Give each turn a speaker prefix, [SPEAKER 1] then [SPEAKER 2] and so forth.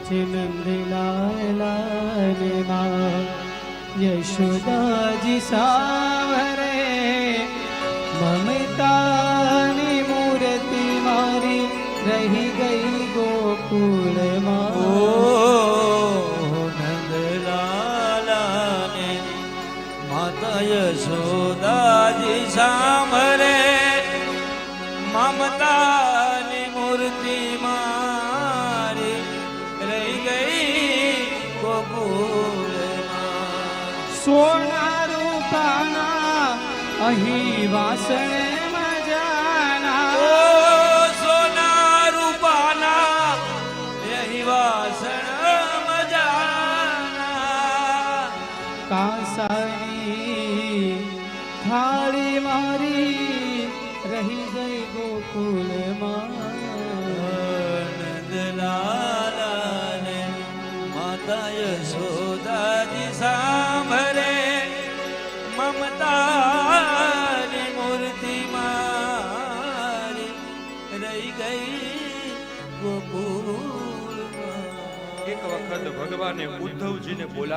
[SPEAKER 1] જે નંદલાલ માં યશોદાજી સાવરે મમતાની મૂર્તિ મારી રહી ગઈ ગોકુળમાં.
[SPEAKER 2] ઓ નંદલાલાને માતા યશોદાજી સાંભળે મમતાની મૂર્તિ મારી રહી ગઈ ગોકુળમાં.
[SPEAKER 1] સોના રૂપાના અહીં વાસણે મજાના.
[SPEAKER 2] ઓ સોના રૂપાના અહીં વાસણ મજાના.
[SPEAKER 1] કાંસાની થાળી મારી રહી ગઈ ગોકુળમાં.
[SPEAKER 2] નંદલાલાને માતા યશોદાજી સાંભળે મમતાની મૂર્તિ મારી રહી ગઈ ગોકુળમાં.
[SPEAKER 3] એક વખત ભગવાને ઉદ્ધવજીને બોલાવ્યા.